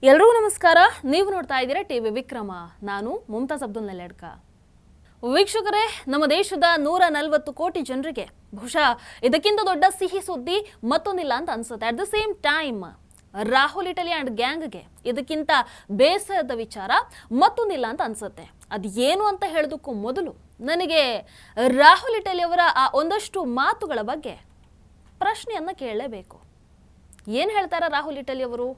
ಎಲ್ರಿಗೂ ನಮಸ್ಕಾರ. ನೀವು ನೋಡ್ತಾ ಇದ್ದೀರಾ ಟಿವಿ ವಿಕ್ರಮ. ನಾನು ಮುಮ್ತಾಜ್ ಅಬ್ದುಲ್ ನೆಲೆಡ್ಕ. ವೀಕ್ಷಕರೇ, ನಮ್ಮ ದೇಶದ 140 ಕೋಟಿ ಜನರಿಗೆ ಬಹುಶಃ ಇದಕ್ಕಿಂತ ದೊಡ್ಡ ಸಿಹಿ ಸುದ್ದಿ ಮತ್ತೊಂದಿಲ್ಲ ಅಂತ ಅನ್ಸುತ್ತೆ. At the same time Rahul Italy and ಗ್ಯಾಂಗ್ಗೆ ಇದಕ್ಕಿಂತ ಬೇಸರದ ವಿಚಾರ ಮತ್ತೊಂದಿಲ್ಲ ಅಂತ ಅನ್ಸುತ್ತೆ. ಅದು ಏನು ಅಂತ ಹೇಳೋದಕ್ಕೂ ಮೊದಲು ನನಗೆ ರಾಹುಲ್ ಇಟಲಿ ಅವರ ಆ ಒಂದಷ್ಟು ಮಾತುಗಳ ಬಗ್ಗೆ ಪ್ರಶ್ನೆಯನ್ನು ಕೇಳಲೇಬೇಕು. ಏನು ಹೇಳ್ತಾರೆ ರಾಹುಲ್ ಇಟಲಿ ಅವರು?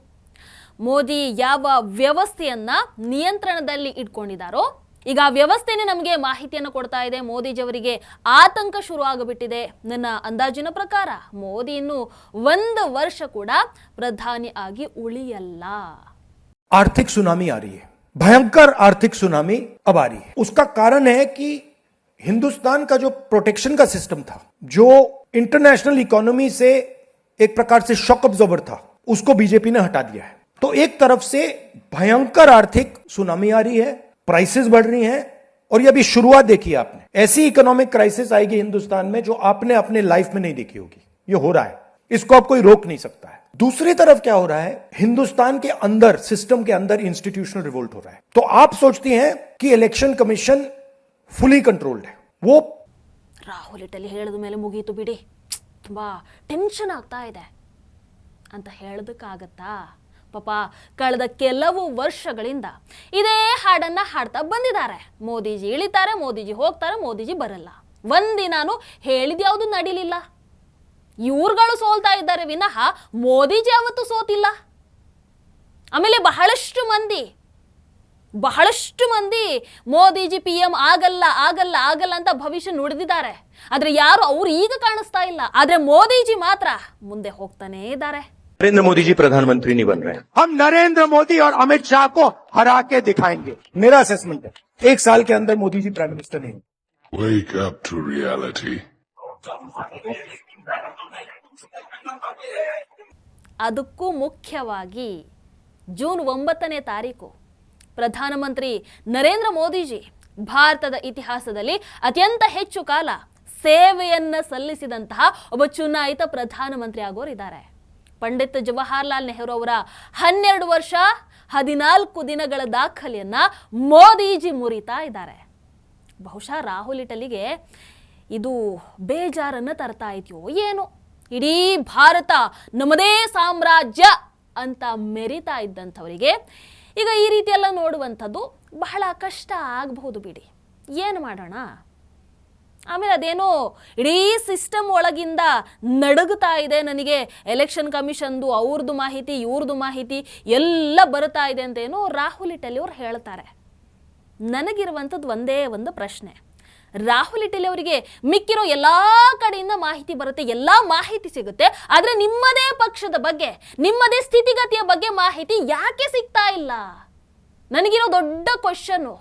ಮೋದಿ ಯಾವ ವ್ಯವಸ್ಥೆಯನ್ನ ನಿಯಂತ್ರಣದಲ್ಲಿ ಇಟ್ಕೊಂಡಿದ್ದಾರೋ ಈಗ ಆ ವ್ಯವಸ್ಥೆನೇ ನಮಗೆ ಮಾಹಿತಿಯನ್ನು ಕೊಡ್ತಾ ಇದೆ. ಮೋದಿಜಿಯವರಿಗೆ ಆತಂಕ ಶುರು ಆಗಿಬಿಟ್ಟಿದೆ. ನನ್ನ ಅಂದಾಜಿನ ಪ್ರಕಾರ ಮೋದಿ ಇನ್ನು 1 ವರ್ಷ ಕೂಡ ಪ್ರಧಾನಿ ಆಗಿ ಉಳಿಯಲ್ಲ. आर्थिक सुनामी आ रही है, भयंकर आर्थिक सुनामी अब आ रही है. उसका कारण है कि हिंदुस्तान का जो प्रोटेक्शन का सिस्टम था, जो इंटरनेशनल इकोनॉमी से एक प्रकार से शॉक अब्जॉर्बर था, उसको बीजेपी ने हटा दिया है. तो एक तरफ से भयंकर आर्थिक सुनामी आ रही है, प्राइसेस बढ़ रही हैं, और ये अभी शुरुआत देखी है आपने. ऐसी इकोनॉमिक क्राइसिस आएगी हिंदुस्तान में जो आपने अपने लाइफ में नहीं देखी होगी. ये हो रहा है, इसको आप कोई रोक नहीं सकता है. दूसरी तरफ क्या हो रहा है, हिंदुस्तान के अंदर, सिस्टम के अंदर इंस्टीट्यूशनल रिवोल्ट हो रहा है. तो आप सोचती हैं कि इलेक्शन कमीशन फुली कंट्रोल्ड है. वो ರಾಹುಲ್ ಇಟಲಿ ಹೇಳಿದ ಮೇಲೆ ಮುಗೀತು ಬಿಡಿ, ತುಂಬಾ ಟೆನ್ಷನ್ ಆಗ್ತಾ ಇದೆ ಅಂತ ಹೇಳೋದಕ್ಕಾಗತ್ತಾ? ಪಾಪ ಕಳೆದ ಕೆಲವು ವರ್ಷಗಳಿಂದ ಇದೇ ಹಾಡನ್ನ ಹಾಡ್ತಾ ಬಂದಿದ್ದಾರೆ. ಮೋದಿಜಿ ಇಳಿತಾರೆ, ಮೋದಿಜಿ ಹೋಗ್ತಾರೆ, ಮೋದಿಜಿ ಬರಲ್ಲ. ಒಂದಿನಾನು ಹೇಳಿದ್ಯಾವುದು ನಡೀಲಿಲ್ಲ. ಇವ್ರುಗಳು ಸೋಲ್ತಾ ಇದ್ದಾರೆ ವಿನಃ ಮೋದಿಜಿ ಯಾವತ್ತೂ ಸೋತಿಲ್ಲ. ಆಮೇಲೆ ಬಹಳಷ್ಟು ಮಂದಿ ಮೋದಿಜಿ PM ಆಗಲ್ಲ ಆಗಲ್ಲ ಆಗಲ್ಲ ಅಂತ ಭವಿಷ್ಯ ನುಡಿದಿದ್ದಾರೆ. ಆದ್ರೆ ಯಾರು ಅವ್ರು ಈಗ ಕಾಣಿಸ್ತಾ ಇಲ್ಲ. ಆದ್ರೆ ಮೋದಿಜಿ ಮಾತ್ರ ಮುಂದೆ ಹೋಗ್ತಾನೆ ಇದ್ದಾರೆ. नरेंद्र मोदी जी प्रधानमंत्री नहीं बन रहे हैं. हम नरेंद्र मोदी और अमित शाह को हरा के दिखाएंगे. मेरा असेसमेंट है 1 साल के अंदर मोदी जी प्राइम मिनिस्टर नहीं. Wake up to reality. ಅದಕ್ಕೂ ಮುಖ್ಯವಾಗಿ ಜೂನ್ 9ನೇ ತಾರೀಕು ಪ್ರಧಾನಮಂತ್ರಿ ನರೇಂದ್ರ ಮೋದಿಜಿ ಭಾರತದ ಇತಿಹಾಸದಲ್ಲಿ ಅತ್ಯಂತ ಹೆಚ್ಚು ಕಾಲ ಸೇವೆಯನ್ನ ಸಲ್ಲಿಸಿದಂತಹ ಒಬ್ಬ ಚುನಾಯಿತ ಪ್ರಧಾನಮಂತ್ರಿ ಆಗೋರಿದ್ದಾರೆ. ಪಂಡಿತ್ ಜವಾಹರ್ಲಾಲ್ ನೆಹರು ಅವರ 12 ವರ್ಷ 14 ದಿನಗಳ ದಾಖಲೆಯನ್ನ ಮೋದಿಜಿ ಮುರಿತಾ ಇದ್ದಾರೆ. ಬಹುಶಃ ರಾಹುಲ್ ಇಟಲಿಗೆ ಇದು ಬೇಜಾರನ್ನ ತರ್ತಾ ಇದೆಯೋ ಏನೋ. ಇಡೀ ಭಾರತ ನಮ್ಮದೇ ಸಾಮ್ರಾಜ್ಯ ಅಂತ ಮೆರಿತಾ ಇದ್ದಂಥವರಿಗೆ ಈಗ ಈ ರೀತಿಯೆಲ್ಲ ನೋಡುವಂಥದ್ದು ಬಹಳ ಕಷ್ಟ ಆಗಬಹುದು ಬಿಡಿ. ಏನು ಮಾಡೋಣ? ಆಮೇಲೆ ಅದೇನೋ ಇಡೀ ಸಿಸ್ಟಮ್ ಒಳಗಿಂದ ನಡುಗ್ತಾ ಇದೆ. ನನಗೆ ಎಲೆಕ್ಷನ್ ಕಮಿಷನ್ದು ಅವ್ರದ್ದು ಮಾಹಿತಿ ಇವ್ರದ್ದು ಮಾಹಿತಿ ಎಲ್ಲ ಬರ್ತಾ ಇದೆ ಅಂತೇನೋ ರಾಹುಲ್ ಇಟಲಿ ಅವ್ರು ಹೇಳ್ತಾರೆ. ನನಗಿರುವಂಥದ್ದು ಒಂದೇ ಒಂದು ಪ್ರಶ್ನೆ. ರಾಹುಲ್ ಇಟಲಿ ಅವರಿಗೆ ಮಿಕ್ಕಿರೋ ಎಲ್ಲ ಕಡೆಯಿಂದ ಮಾಹಿತಿ ಬರುತ್ತೆ, ಎಲ್ಲ ಮಾಹಿತಿ ಸಿಗುತ್ತೆ. ಆದರೆ ನಿಮ್ಮದೇ ಪಕ್ಷದ ಬಗ್ಗೆ, ನಿಮ್ಮದೇ ಸ್ಥಿತಿಗತಿಯ ಬಗ್ಗೆ ಮಾಹಿತಿ ಯಾಕೆ ಸಿಗ್ತಾ ಇಲ್ಲ? ನನಗಿರೋ ದೊಡ್ಡ ಕ್ವಶನ್ನು.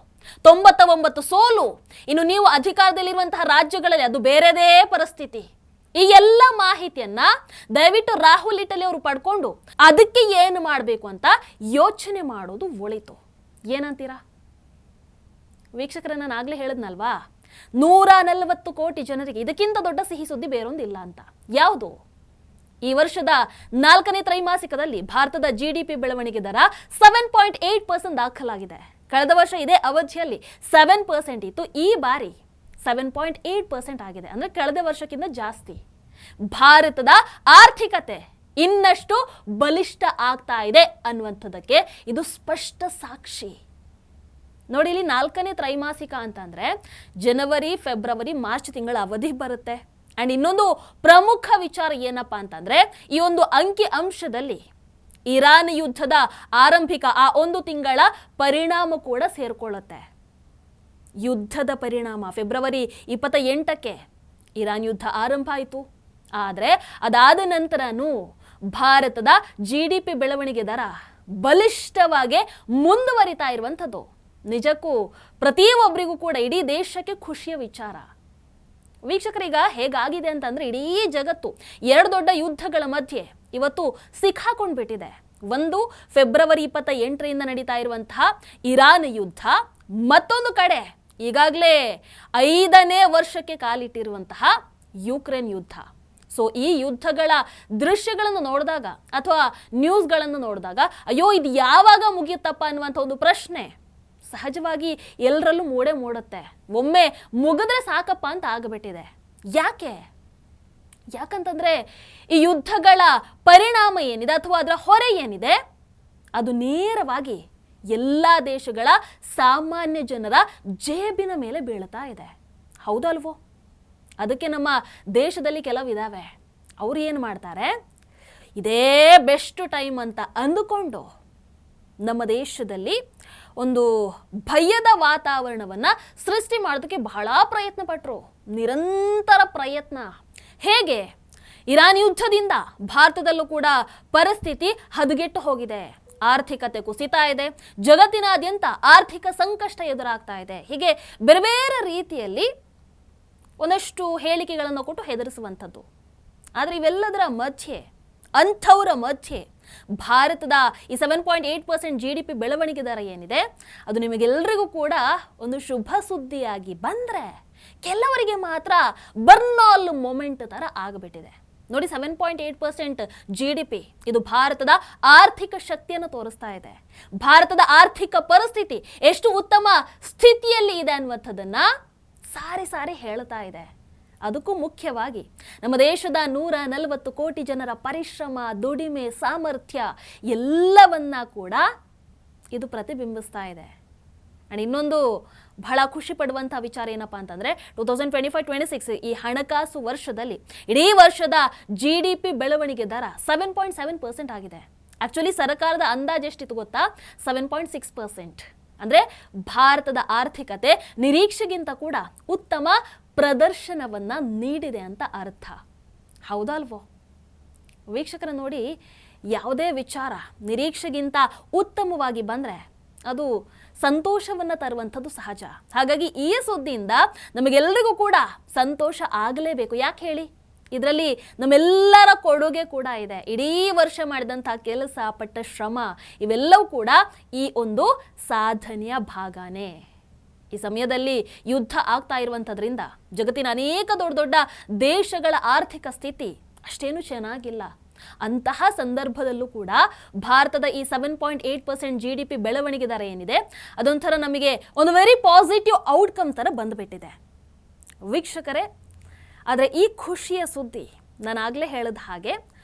99 ಸೋಲು, ಇನ್ನು ನೀವು ಅಧಿಕಾರದಲ್ಲಿರುವಂತಹ ರಾಜ್ಯಗಳಲ್ಲಿ ಅದು ಬೇರೆದೇ ಪರಿಸ್ಥಿತಿ. ಈ ಎಲ್ಲ ಮಾಹಿತಿಯನ್ನ ದಯವಿಟ್ಟು ರಾಹುಲ್ ಇಟಲಿ ಅವರು ಪಡ್ಕೊಂಡು ಅದಕ್ಕೆ ಏನು ಮಾಡಬೇಕು ಅಂತ ಯೋಚನೆ ಮಾಡೋದು ಒಳಿತು. ಏನಂತೀರಾ ವೀಕ್ಷಕರ? ನಾನು ಆಗ್ಲೇ ಹೇಳಿದ್ನಲ್ವಾ, 140 ಕೋಟಿ ಜನರಿಗೆ ಇದಕ್ಕಿಂತ ದೊಡ್ಡ ಸಿಹಿ ಸುದ್ದಿ ಬೇರೊಂದಿಲ್ಲ ಅಂತ. ಯಾವುದು? ಈ ವರ್ಷದ 4ನೇ ತ್ರೈಮಾಸಿಕದಲ್ಲಿ ಭಾರತದ GDP ಬೆಳವಣಿಗೆ ದರ 7.8% ದಾಖಲಾಗಿದೆ. ಕಳೆದ ವರ್ಷ ಇದೇ ಅವಧಿಯಲ್ಲಿ 7% ಇತ್ತು. ಈ ಬಾರಿ 7.8% ಆಗಿದೆ. ಅಂದ್ರೆ ಕಳೆದ ವರ್ಷಕ್ಕಿಂತ ಜಾಸ್ತಿ. ಭಾರತದ ಆರ್ಥಿಕತೆ ಇನ್ನಷ್ಟು ಬಲಿಷ್ಠ ಆಗ್ತಾ ಇದೆ ಅನ್ನುವಂಥದ್ದಕ್ಕೆ ಇದು ಸ್ಪಷ್ಟ ಸಾಕ್ಷಿ. ನೋಡಿ, ಇಲ್ಲಿ 4ನೇ ತ್ರೈಮಾಸಿಕ ಅಂತಂದ್ರೆ ಜನವರಿ, ಫೆಬ್ರವರಿ, ಮಾರ್ಚ್ ತಿಂಗಳ ಅವಧಿ ಬರುತ್ತೆ. ಅಂಡ್ ಇನ್ನೊಂದು ಪ್ರಮುಖ ವಿಚಾರ ಏನಪ್ಪಾ ಅಂತಂದ್ರೆ ಈ ಒಂದು ಅಂಕಿ ಅಂಶದಲ್ಲಿ ಇರಾನ್ ಯುದ್ಧದ ಆರಂಭಿಕ ಆ 1 ತಿಂಗಳ ಪರಿಣಾಮ ಕೂಡ ಸೇರ್ಕೊಳ್ಳುತ್ತೆ. ಯುದ್ಧದ ಪರಿಣಾಮ ಫೆಬ್ರವರಿ 28ಕ್ಕೆ ಇರಾನ್ ಯುದ್ಧ ಆರಂಭ ಆಯಿತು. ಆದರೆ ಅದಾದ ನಂತರನೂ ಭಾರತದ GDP ಬೆಳವಣಿಗೆ ದರ ಬಲಿಷ್ಠವಾಗಿ ಮುಂದುವರಿತಾ ಇರುವಂಥದ್ದು ನಿಜಕ್ಕೂ ಪ್ರತಿಯೊಬ್ಬರಿಗೂ ಕೂಡ ಇಡೀ ದೇಶಕ್ಕೆ ಖುಷಿಯ ವಿಚಾರ. ವೀಕ್ಷಕರೀಗ ಹೇಗಾಗಿದೆ ಅಂತಂದ್ರೆ ಇಡೀ ಜಗತ್ತು 2 ದೊಡ್ಡ ಯುದ್ಧಗಳ ಮಧ್ಯೆ ಇವತ್ತು ಸಿಕ್ಕಾಕೊಂಡ್ಬಿಟ್ಟಿದೆ. ಒಂದು ಫೆಬ್ರವರಿ 28ರಿಂದ ನಡೀತಾ ಇರುವಂತಹ ಇರಾನ್ ಯುದ್ಧ, ಮತ್ತೊಂದು ಕಡೆ ಈಗಾಗಲೇ 5ನೇ ವರ್ಷಕ್ಕೆ ಕಾಲಿಟ್ಟಿರುವಂತಹ ಯುಕ್ರೇನ್ ಯುದ್ಧ. ಸೊ ಈ ಯುದ್ಧಗಳ ದೃಶ್ಯಗಳನ್ನು ನೋಡಿದಾಗ ಅಥವಾ ನ್ಯೂಸ್ಗಳನ್ನು ನೋಡಿದಾಗ ಅಯ್ಯೋ ಇದು ಯಾವಾಗ ಮುಗಿಯುತ್ತಪ್ಪ ಅನ್ನುವಂಥ ಒಂದು ಪ್ರಶ್ನೆ ಸಹಜವಾಗಿ ಎಲ್ಲರಲ್ಲೂ ಮೂಡುತ್ತೆ. ಒಮ್ಮೆ ಮುಗಿದ್ರೆ ಸಾಕಪ್ಪ ಅಂತ ಆಗಿಬಿಟ್ಟಿದೆ. ಯಾಕಂತಂದ್ರೆ ಈ ಯುದ್ಧಗಳ ಪರಿಣಾಮ ಏನಿದೆ ಅಥವಾ ಅದರ ಹೊರೆ ಏನಿದೆ ಅದು ನೇರವಾಗಿ ಎಲ್ಲ ದೇಶಗಳ ಸಾಮಾನ್ಯ ಜನರ ಜೇಬಿನ ಮೇಲೆ ಬೀಳ್ತಾ ಇದೆ. ಹೌದಲ್ವೋ? ಅದಕ್ಕೆ ನಮ್ಮ ದೇಶದಲ್ಲಿ ಕೆಲವಿದಾವೆ, ಅವ್ರು ಏನು ಮಾಡ್ತಾರೆ, ಇದೇ ಬೆಸ್ಟ್ ಟೈಮ್ ಅಂತ ಅಂದುಕೊಂಡು ನಮ್ಮ ದೇಶದಲ್ಲಿ ಒಂದು ಭಯದ ವಾತಾವರಣವನ್ನು ಸೃಷ್ಟಿ ಮಾಡೋದಕ್ಕೆ ಬಹಳ ಪ್ರಯತ್ನ ಪಟ್ಟರು. ನಿರಂತರ ಪ್ರಯತ್ನ. ಹೇಗೆ? ಇರಾನ್ ಯುದ್ಧದಿಂದ ಭಾರತದಲ್ಲೂ ಕೂಡ ಪರಿಸ್ಥಿತಿ ಹದಗೆಟ್ಟು ಹೋಗಿದೆ. ಆರ್ಥಿಕತೆ ಕುಸಿತಾ ಇದೆ. ಜಗತ್ತಿನಾದ್ಯಂತ ಆರ್ಥಿಕ ಸಂಕಷ್ಟ ಎದುರಾಗ್ತಾ ಇದೆ. ಹೀಗೆ ಬೇರೆ ಬೇರೆ ರೀತಿಯಲ್ಲಿ ಒಂದಷ್ಟು ಹೇಳಿಕೆಗಳನ್ನು ಕೊಟ್ಟು ಹೆದರಿಸುವಂಥದ್ದು. ಆದರೆ ಇವೆಲ್ಲದರ ಮಧ್ಯೆ, ಅಂಥವರ ಮಧ್ಯೆ ಭಾರತದ ಈ 7.8% GDP ಬೆಳವಣಿಗೆ ದರ ಏನಿದೆ ಅದು ನಿಮಗೆಲ್ಲರಿಗೂ ಕೂಡ ಒಂದು ಶುಭ ಸುದ್ದಿಯಾಗಿ ಬಂದರೆ ಕೆಲವರಿಗೆ ಮಾತ್ರ ಬರ್ನಾಲ್ ಮೊಮೆಂಟ್ ಥರ ಆಗಿಬಿಟ್ಟಿದೆ. ನೋಡಿ, 7.8% GDP ಇದು ಭಾರತದ ಆರ್ಥಿಕ ಶಕ್ತಿಯನ್ನು ತೋರಿಸ್ತಾ ಇದೆ. ಭಾರತದ ಆರ್ಥಿಕ ಪರಿಸ್ಥಿತಿ ಎಷ್ಟು ಉತ್ತಮ ಸ್ಥಿತಿಯಲ್ಲಿ ಇದೆ ಅನ್ನುವಂಥದ್ದನ್ನ ಸಾರಿ ಹೇಳ್ತಾ ಇದೆ. ಅದಕ್ಕೂ ಮುಖ್ಯವಾಗಿ ನಮ್ಮ ದೇಶದ 140 ಕೋಟಿ ಜನರ ಪರಿಶ್ರಮ, ದುಡಿಮೆ, ಸಾಮರ್ಥ್ಯ ಎಲ್ಲವನ್ನ ಕೂಡ ಇದು ಪ್ರತಿಬಿಂಬಿಸ್ತಾ ಇದೆ. ಅಂಡ್ ಇನ್ನೊಂದು ಬಹಳ ಖುಷಿ ಪಡುವಂಥ ವಿಚಾರ ಏನಪ್ಪಾ ಅಂತಂದ್ರೆ 2025-26 ಈ ಹಣಕಾಸು ವರ್ಷದಲ್ಲಿ ಇಡೀ ವರ್ಷದ GDP ಬೆಳವಣಿಗೆ ದರ 7.7% ಆಗಿದೆ. ಆಕ್ಚುಲಿ ಸರ್ಕಾರದ ಅಂದಾಜು ಎಷ್ಟಿತ್ತು ಗೊತ್ತಾ? 7.6%. ಅಂದ್ರೆ ಭಾರತದ ಆರ್ಥಿಕತೆ ನಿರೀಕ್ಷೆಗಿಂತ ಕೂಡ ಉತ್ತಮ ಪ್ರದರ್ಶನವನ್ನ ನೀಡಿದೆ ಅಂತ ಅರ್ಥ. ಹೌದಲ್ವೋ? ವೀಕ್ಷಕರ ನೋಡಿ, ಯಾವುದೇ ವಿಚಾರ ನಿರೀಕ್ಷೆಗಿಂತ ಉತ್ತಮವಾಗಿ ಬಂದ್ರೆ ಅದು ಸಂತೋಷವನ್ನ ತರುವಂಥದ್ದು ಸಹಜ. ಹಾಗಾಗಿ ಈ ಸುದ್ದಿಯಿಂದ ನಮಗೆಲ್ಲರಿಗೂ ಕೂಡ ಸಂತೋಷ ಆಗಲೇಬೇಕು. ಯಾಕೆ ಹೇಳಿ? ಇದರಲ್ಲಿ ನಮ್ಮೆಲ್ಲರ ಕೊಡುಗೆ ಕೂಡ ಇದೆ. ಇಡೀ ವರ್ಷ ಮಾಡಿದಂಥ ಕೆಲಸ, ಪಟ್ಟ ಶ್ರಮ ಇವೆಲ್ಲವೂ ಕೂಡ ಈ ಒಂದು ಸಾಧನೆಯ ಭಾಗನೇ. ಈ ಸಮಯದಲ್ಲಿ ಯುದ್ಧ ಆಗ್ತಾ ಇರುವಂಥದ್ರಿಂದ ಜಗತ್ತಿನ ಅನೇಕ ದೊಡ್ಡ ದೊಡ್ಡ ದೇಶಗಳ ಆರ್ಥಿಕ ಸ್ಥಿತಿ ಅಷ್ಟೇನು ಚೆನ್ನಾಗಿಲ್ಲ. ಅಂತಹ ಸಂದರ್ಭದಲ್ಲೂ ಕೂಡ ಭಾರತದ ಈ 7.8% GDP ಬೆಳವಣಿಗೆ ದರ ಏನಿದೆ ಅದೊಂಥರ ನಮಗೆ ಒಂದು ವೆರಿ ಪಾಸಿಟಿವ್ ಔಟ್ಕಮ್ ಥರ ಬಂದುಬಿಟ್ಟಿದೆ ವೀಕ್ಷಕರೇ. ಆದರೆ ಈ ಖುಷಿಯ ಸುದ್ದಿ ನಾನು ಆಗಲೇ ಹೇಳಿದ ಹಾಗೆ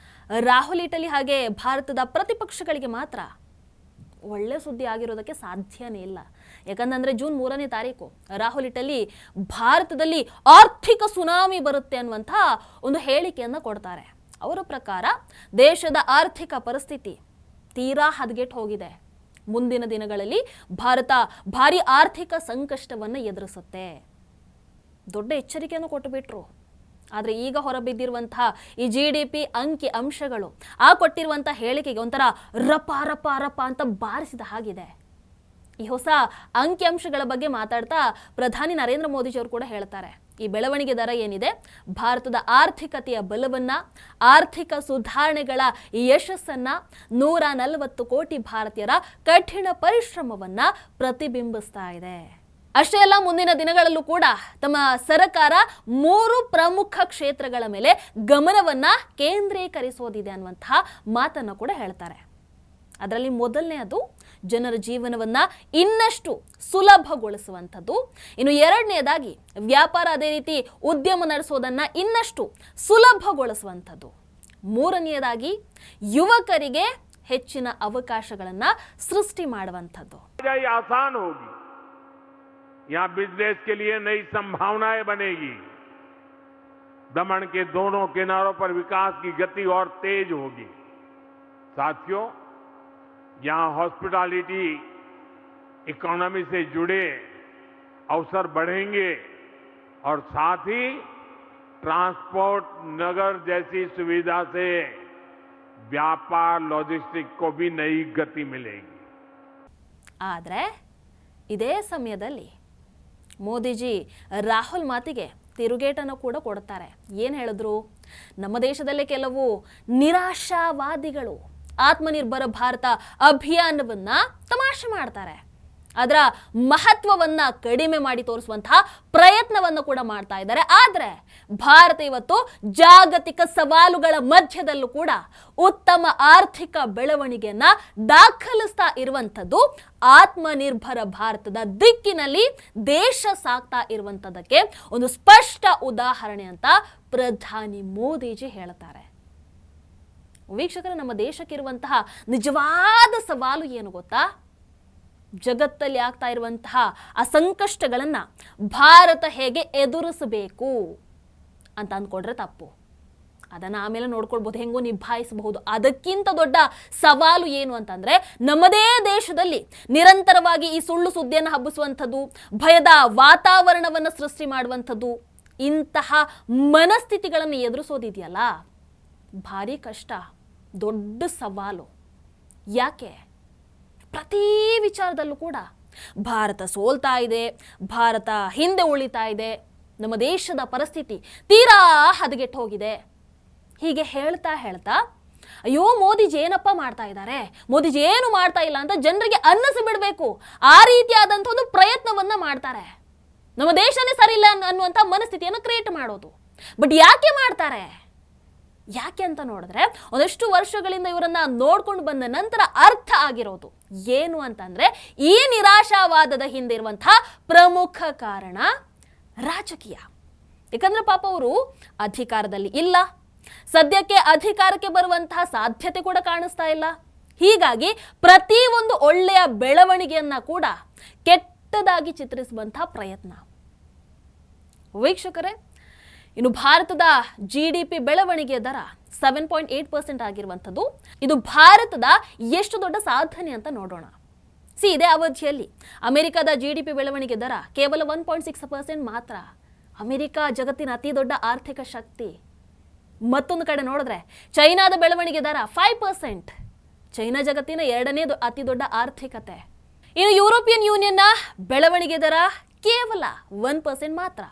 ರಾಹುಲ್ ಇಟಲಿ ಹಾಗೆ ಭಾರತದ ಪ್ರತಿಪಕ್ಷಗಳಿಗೆ ಮಾತ್ರ ಒಳ್ಳೆ ಸುದ್ದಿ ಆಗಿರೋದಕ್ಕೆ ಸಾಧ್ಯನೇ ಇಲ್ಲ. ಯಾಕಂತಂದರೆ ಜೂನ್ 3ನೇ ತಾರೀಕು ರಾಹುಲ್ ಇಟಲಿ ಭಾರತದಲ್ಲಿ ಆರ್ಥಿಕ ಸುನಾಮಿ ಬರುತ್ತೆ ಅನ್ನುವಂಥ ಒಂದು ಹೇಳಿಕೆಯನ್ನು ಕೊಡ್ತಾರೆ. ಅವರ ಪ್ರಕಾರ ದೇಶದ ಆರ್ಥಿಕ ಪರಿಸ್ಥಿತಿ ತೀರಾ ಹದಗೆಟ್ಟು ಹೋಗಿದೆ. ಮುಂದಿನ ದಿನಗಳಲ್ಲಿ ಭಾರತ ಭಾರಿ ಆರ್ಥಿಕ ಸಂಕಷ್ಟವನ್ನು ಎದುರಿಸುತ್ತೆ. ದೊಡ್ಡ ಎಚ್ಚರಿಕೆಯನ್ನು ಕೊಟ್ಟುಬಿಟ್ರು. ಆದರೆ ಈಗ ಹೊರಬಿದ್ದಿರುವಂತಹ ಈ GDP ಅಂಕಿ ಅಂಶಗಳು ಆ ಕೊಟ್ಟಿರುವಂಥ ಹೇಳಿಕೆಗೆ ಒಂಥರ ರಪ ಅಂತ ಬಾರಿಸಿದ ಹಾಗಿದೆ. ಈ ಹೊಸ ಅಂಕಿ ಅಂಶಗಳ ಬಗ್ಗೆ ಮಾತಾಡ್ತಾ ಪ್ರಧಾನಿ ನರೇಂದ್ರ ಮೋದಿಜಿಯವರು ಕೂಡ ಹೇಳ್ತಾರೆ, ಈ ಬೆಳವಣಿಗೆ ದರ ಏನಿದೆ ಭಾರತದ ಆರ್ಥಿಕತೆಯ ಬಲವನ್ನ, ಆರ್ಥಿಕ ಸುಧಾರಣೆಗಳ ಯಶಸ್ಸನ್ನ, 140 ಕೋಟಿ ಭಾರತೀಯರ ಕಠಿಣ ಪರಿಶ್ರಮವನ್ನ ಪ್ರತಿಬಿಂಬಿಸ್ತಾ ಇದೆ. ಅಷ್ಟೇ ಅಲ್ಲ, ಮುಂದಿನ ದಿನಗಳಲ್ಲೂ ಕೂಡ ತಮ್ಮ ಸರ್ಕಾರ 3 ಪ್ರಮುಖ ಕ್ಷೇತ್ರಗಳ ಮೇಲೆ ಗಮನವನ್ನ ಕೇಂದ್ರೀಕರಿಸೋದಿದೆ ಅನ್ನುವಂತಹ ಮಾತನ್ನು ಕೂಡ ಹೇಳ್ತಾರೆ. ಅದರಲ್ಲಿ ಮೊದಲನೆಯದು ಜನರ ಜೀವನವನ್ನ ಇನ್ನಷ್ಟು ಸುಲಭಗೊಳಿಸುವಂಥದ್ದು. ಇನ್ನು ಎರಡನೆಯದಾಗಿ ವ್ಯಾಪಾರ, ಅದೇ ರೀತಿ ಉದ್ಯಮ ನಡೆಸೋದನ್ನ ಇನ್ನಷ್ಟು ಸುಲಭಗೊಳಿಸುವಂಥದ್ದು. ಮೂರನೆಯದಾಗಿ ಯುವಕರಿಗೆ ಹೆಚ್ಚಿನ ಅವಕಾಶಗಳನ್ನ ಸೃಷ್ಟಿ ಮಾಡುವಂಥದ್ದು. यहाँ बिजनेस के लिए नई संभावनाएं बनेगी. दमन के दोनों किनारों पर विकास की गति और तेज होगी. साथियों, यहाँ हॉस्पिटैलिटी इकोनॉमी से जुड़े अवसर बढ़ेंगे और साथ ही ट्रांसपोर्ट, नगर जैसी सुविधा से व्यापार, लॉजिस्टिक को भी नई गति मिलेगी. ಆದರೆ ಇದೇ ಸಮಯದಲ್ಲಿ ಮೋದಿಜಿ ರಾಹುಲ್ ಮಾತಿಗೆ ತಿರುಗೇಟನ್ನು ಕೂಡ ಕೊಡ್ತಾರೆ. ಏನು ಹೇಳಿದ್ರು? ನಮ್ಮ ದೇಶದಲ್ಲೇ ಕೆಲವು ನಿರಾಶಾವಾದಿಗಳು ಆತ್ಮನಿರ್ಭರ ಭಾರತ ಅಭಿಯಾನವನ್ನ ತಮಾಷೆ ಮಾಡ್ತಾರೆ. ಅದರ ಮಹತ್ವವನ್ನ ಕಡಿಮೆ ಮಾಡಿ ತೋರಿಸುವಂತಹ ಪ್ರಯತ್ನವನ್ನು ಕೂಡ ಮಾಡ್ತಾ ಇದ್ದಾರೆ. ಆದರೆ ಭಾರತ ಇವತ್ತು ಜಾಗತಿಕ ಸವಾಲುಗಳ ಮಧ್ಯದಲ್ಲೂ ಕೂಡ ಉತ್ತಮ ಆರ್ಥಿಕ ಬೆಳವಣಿಗೆಯನ್ನ ದಾಖಲಿಸ್ತಾ ಇರುವಂಥದ್ದು ಆತ್ಮನಿರ್ಭರ ಭಾರತದ ದಿಕ್ಕಿನಲ್ಲಿ ದೇಶ ಸಾಗ್ತಾ ಇರುವಂಥದ್ದಕ್ಕೆ ಒಂದು ಸ್ಪಷ್ಟ ಉದಾಹರಣೆ ಅಂತ ಪ್ರಧಾನಿ ಮೋದಿಜಿ ಹೇಳ್ತಾರೆ. ವೀಕ್ಷಕರ, ನಮ್ಮ ದೇಶಕ್ಕಿರುವಂತಹ ನಿಜವಾದ ಸವಾಲು ಏನು ಗೊತ್ತಾ? ಜಗತ್ತಲ್ಲಿ ಆಗ್ತಾ ಇರುವಂತಹ ಆ ಸಂಕಷ್ಟಗಳನ್ನ ಭಾರತ ಹೇಗೆ ಎದುರಿಸಬೇಕು ಅಂತ ಅಂದ್ಕೊಂಡ್ರೆ ತಪ್ಪು. ಅದನ್ನ ಆಮೇಲೆ ನೋಡ್ಕೊಳ್ಬಹುದು, ಹೆಂಗೋ ನಿಭಾಯಿಸಬಹುದು. ಅದಕ್ಕಿಂತ ದೊಡ್ಡ ಸವಾಲು ಏನು ಅಂತಂದ್ರೆ, ನಮ್ಮದೇ ದೇಶದಲ್ಲಿ ನಿರಂತರವಾಗಿ ಈ ಸುಳ್ಳು ಸುದ್ದಿಯನ್ನು ಹಬ್ಬಿಸುವಂಥದ್ದು, ಭಯದ ವಾತಾವರಣವನ್ನು ಸೃಷ್ಟಿ ಮಾಡುವಂಥದ್ದು, ಇಂತಹ ಮನಸ್ಥಿತಿಗಳನ್ನು ಎದುರಿಸೋದಿದೆಯಲ್ಲ, ಭಾರಿ ಕಷ್ಟ, ದೊಡ್ಡ ಸವಾಲು. ಯಾಕೆ? ಪ್ರತಿ ವಿಚಾರದಲ್ಲೂ ಕೂಡ ಭಾರತ ಸೋಲ್ತಾ ಇದೆ, ಭಾರತ ಹಿಂದೆ ಉಳಿತಾ ಇದೆ, ನಮ್ಮ ದೇಶದ ಪರಿಸ್ಥಿತಿ ತೀರಾ ಹದಗೆಟ್ಟು ಹೋಗಿದೆ. ಹೀಗೆ ಹೇಳ್ತಾ ಹೇಳ್ತಾ ಅಯ್ಯೋ ಮೋದಿಜಿ ಏನಪ್ಪ ಮಾಡ್ತಾ ಇದ್ದಾರೆ, ಮೋದಿಜಿ ಏನು ಮಾಡ್ತಾ ಇಲ್ಲ ಅಂತ ಜನರಿಗೆ ಅನ್ನಿಸಿಬಿಡ್ಬೇಕು, ಆ ರೀತಿಯಾದಂಥ ಒಂದು ಪ್ರಯತ್ನವನ್ನ ಮಾಡ್ತಾರೆ. ನಮ್ಮ ದೇಶನೇ ಸರಿ ಇಲ್ಲ ಅನ್ನುವಂಥ ಮನಸ್ಥಿತಿಯನ್ನು ಕ್ರಿಯೇಟ್ ಮಾಡೋದು. ಬಟ್ ಯಾಕೆ ಮಾಡ್ತಾರೆ? ಯಾಕೆ ಅಂತ ನೋಡಿದ್ರೆ, ಒಂದಷ್ಟು ವರ್ಷಗಳಿಂದ ಇವರನ್ನ ನೋಡ್ಕೊಂಡು ಬಂದ ನಂತರ ಅರ್ಥ ಆಗಿರೋದು ಏನು ಅಂತಂದ್ರೆ, ಈ ನಿರಾಶಾವಾದದ ಹಿಂದೆ ಇರುವಂತಹ ಪ್ರಮುಖ ಕಾರಣ ರಾಜಕೀಯ. ಯಾಕಂದ್ರೆ ಪಾಪ ಅವರು ಅಧಿಕಾರದಲ್ಲಿ ಇಲ್ಲ, ಸದ್ಯಕ್ಕೆ ಅಧಿಕಾರಕ್ಕೆ ಬರುವಂತಹ ಸಾಧ್ಯತೆ ಕೂಡ ಕಾಣಿಸ್ತಾ ಇಲ್ಲ. ಹೀಗಾಗಿ ಪ್ರತಿ ಒಂದು ಒಳ್ಳೆಯ ಬೆಳವಣಿಗೆಯನ್ನ ಕೂಡ ಕೆಟ್ಟದಾಗಿ ಚಿತ್ರಿಸುವಂತಹ ಪ್ರಯತ್ನ. ವೀಕ್ಷಕರೇ, ಇನ್ನು ಭಾರತದ GDP ಬೆಳವಣಿಗೆ ದರ 7.8% ಆಗಿರುವಂಥದ್ದು. ಇದು ಭಾರತದ ಎಷ್ಟು ದೊಡ್ಡ ಸಾಧನೆ ಅಂತ ನೋಡೋಣ. ಇದೇ ಅವಧಿಯಲ್ಲಿ ಅಮೆರಿಕದ GDP ಬೆಳವಣಿಗೆ ದರ ಕೇವಲ 1.6% ಮಾತ್ರ. ಅಮೆರಿಕ ಜಗತ್ತಿನ ಅತಿ ದೊಡ್ಡ ಆರ್ಥಿಕ ಶಕ್ತಿ. ಮತ್ತೊಂದು ಕಡೆ ನೋಡಿದ್ರೆ ಚೈನಾದ ಬೆಳವಣಿಗೆ ದರ 5%. ಚೈನಾ ಜಗತ್ತಿನ ಎರಡನೇ ಅತಿ ದೊಡ್ಡ ಆರ್ಥಿಕತೆ. ಇನ್ನು ಯುರೋಪಿಯನ್ ಯೂನಿಯನ್ನ ಬೆಳವಣಿಗೆ ದರ ಕೇವಲ 1% ಮಾತ್ರ.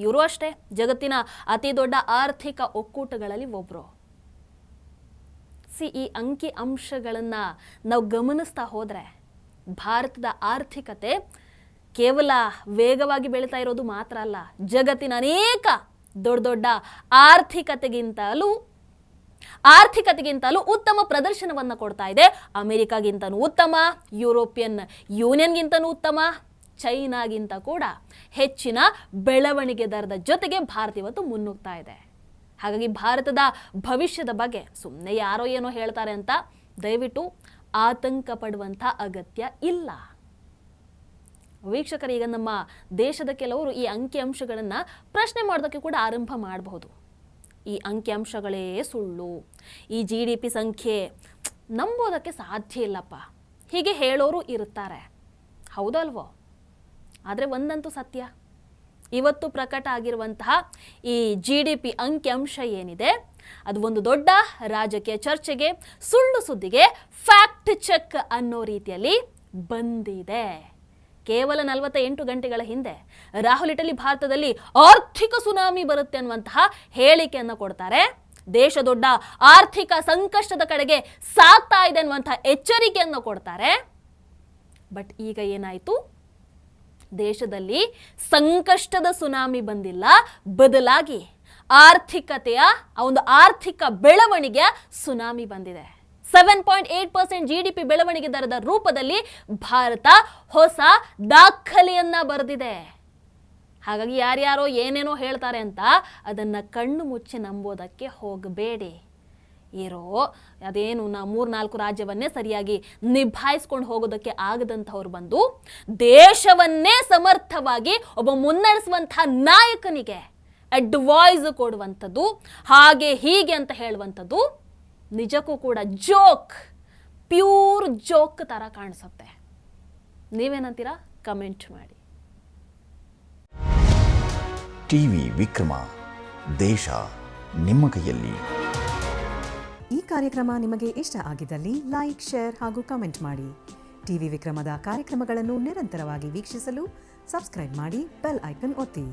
ಇವರು ಅಷ್ಟೇ ಜಗತ್ತಿನ ಅತಿ ದೊಡ್ಡ ಆರ್ಥಿಕ ಒಕ್ಕೂಟಗಳಲ್ಲಿ ಒಬ್ರು. ಈ ಅಂಕಿ ಅಂಶಗಳನ್ನ ನಾವು ಗಮನಿಸ್ತಾ ಹೋದ್ರೆ ಭಾರತದ ಆರ್ಥಿಕತೆ ಕೇವಲ ವೇಗವಾಗಿ ಬೆಳೀತಾ ಇರೋದು ಮಾತ್ರ ಅಲ್ಲ, ಜಗತ್ತಿನ ಅನೇಕ ದೊಡ್ಡ ದೊಡ್ಡ ಆರ್ಥಿಕತೆಗಿಂತಲೂ ಉತ್ತಮ ಪ್ರದರ್ಶನವನ್ನು ಕೊಡ್ತಾ ಇದೆ. ಅಮೆರಿಕಾಗಿಂತನೂ ಉತ್ತಮ, ಯುರೋಪಿಯನ್ ಯೂನಿಯನ್ಗಿಂತನೂ ಉತ್ತಮ, ಚೈನಾಗಿಂತ ಕೂಡ ಹೆಚ್ಚಿನ ಬೆಳವಣಿಗೆ ದರದ ಜೊತೆಗೆ ಭಾರತ ಇವತ್ತು ಮುನ್ನುಗ್ತಾ ಇದೆ. ಹಾಗಾಗಿ ಭಾರತದ ಭವಿಷ್ಯದ ಬಗ್ಗೆ ಸುಮ್ಮನೆ ಯಾರೋ ಏನೋ ಹೇಳ್ತಾರೆ ಅಂತ ದಯವಿಟ್ಟು ಆತಂಕ ಪಡುವಂಥ ಅಗತ್ಯ ಇಲ್ಲ. ವೀಕ್ಷಕರು, ಈಗ ನಮ್ಮ ದೇಶದ ಕೆಲವರು ಈ ಅಂಕಿಅಂಶಗಳನ್ನು ಪ್ರಶ್ನೆ ಮಾಡೋದಕ್ಕೆ ಕೂಡ ಆರಂಭ ಮಾಡಬಹುದು. ಈ ಅಂಕಿಅಂಶಗಳೇ ಸುಳ್ಳು, ಈ GDP ಸಂಖ್ಯೆ ನಂಬೋದಕ್ಕೆ ಸಾಧ್ಯ ಇಲ್ಲಪ್ಪ, ಹೀಗೆ ಹೇಳೋರು ಇರುತ್ತಾರೆ. ಹೌದಲ್ವೋ? ಆದರೆ ಒಂದಂತೂ ಸತ್ಯ, ಇವತ್ತು ಪ್ರಕಟ ಆಗಿರುವಂತಹ ಈ GDP ಅಂಕಿಅಂಶ ಏನಿದೆ ಅದು ಒಂದು ದೊಡ್ಡ ರಾಜಕೀಯ ಚರ್ಚೆಗೆ, ಸುಳ್ಳು ಸುದ್ದಿಗೆ ಫ್ಯಾಕ್ಟ್ ಚೆಕ್ ಅನ್ನೋ ರೀತಿಯಲ್ಲಿ ಬಂದಿದೆ. ಕೇವಲ 48 ಗಂಟೆಗಳ ಹಿಂದೆ ರಾಹುಲ್ ಇಟಲಿ ಭಾರತದಲ್ಲಿ ಆರ್ಥಿಕ ಸುನಾಮಿ ಬರುತ್ತೆ ಅನ್ನುವಂತಹ ಹೇಳಿಕೆಯನ್ನು ಕೊಡ್ತಾರೆ. ದೇಶ ದೊಡ್ಡ ಆರ್ಥಿಕ ಸಂಕಷ್ಟದ ಕಡೆಗೆ ಸಾಗ್ತಾ ಇದೆ ಅನ್ನುವಂತಹ ಎಚ್ಚರಿಕೆಯನ್ನು ಕೊಡ್ತಾರೆ. ಬಟ್ ಈಗ ಏನಾಯಿತು? ದೇಶದಲ್ಲಿ ಸಂಕಷ್ಟದ ಸುನಾಮಿ ಬಂದಿಲ್ಲ, ಬದಲಾಗಿ ಆರ್ಥಿಕತೆಯ ಒಂದು ಆರ್ಥಿಕ ಬೆಳವಣಿಗೆಯ ಸುನಾಮಿ ಬಂದಿದೆ. 7.8% GDP ಬೆಳವಣಿಗೆ ದರದ ರೂಪದಲ್ಲಿ ಭಾರತ ಹೊಸ ದಾಖಲೆಯನ್ನ ಬರೆದಿದೆ. ಹಾಗಾಗಿ ಯಾರ್ಯಾರೋ ಏನೇನೋ ಹೇಳ್ತಾರೆ ಅಂತ ಅದನ್ನ ಕಣ್ಣು ಮುಚ್ಚಿ ನಂಬೋದಕ್ಕೆ ಹೋಗಬೇಡಿ. ಅದೇನು 3-4 ರಾಜ್ಯವನ್ನೇ ಸರಿಯಾಗಿ ನಿಭಾಯಿಸ್ಕೊಂಡು ಹೋಗೋದಕ್ಕೆ ಆಗದಂಥವ್ರು ಬಂದು ದೇಶವನ್ನೇ ಸಮರ್ಥವಾಗಿ ಒಬ್ಬ ಮುನ್ನಡೆಸುವಂತಹ ನಾಯಕನಿಗೆ ಅಡ್ವೈಸ್ ಕೊಡುವಂಥದ್ದು, ಹಾಗೆ ಹೀಗೆ ಅಂತ ಹೇಳುವಂಥದ್ದು ನಿಜಕ್ಕೂ ಕೂಡ ಪ್ಯೂರ್ ಜೋಕ್ ತರ ಕಾಣಿಸುತ್ತೆ. ನೀವೇನಂತೀರಾ? ಕಮೆಂಟ್ ಮಾಡಿ. ಟಿವಿ ವಿಕ್ರಮ, ದೇಶ ನಿಮ್ಮ ಕೈಯಲ್ಲಿ. ಈ ಕಾರ್ಯಕ್ರಮ ನಿಮಗೆ ಇಷ್ಟ ಆಗಿದ್ದಲ್ಲಿ ಲೈಕ್, ಶೇರ್ ಹಾಗೂ ಕಮೆಂಟ್ ಮಾಡಿ. ಟಿವಿ ವಿಕ್ರಮದ ಕಾರ್ಯಕ್ರಮಗಳನ್ನು ನಿರಂತರವಾಗಿ ವೀಕ್ಷಿಸಲು ಸಬ್ಸ್ಕ್ರೈಬ್ ಮಾಡಿ, ಬೆಲ್ ಐಕನ್ ಒತ್ತಿ.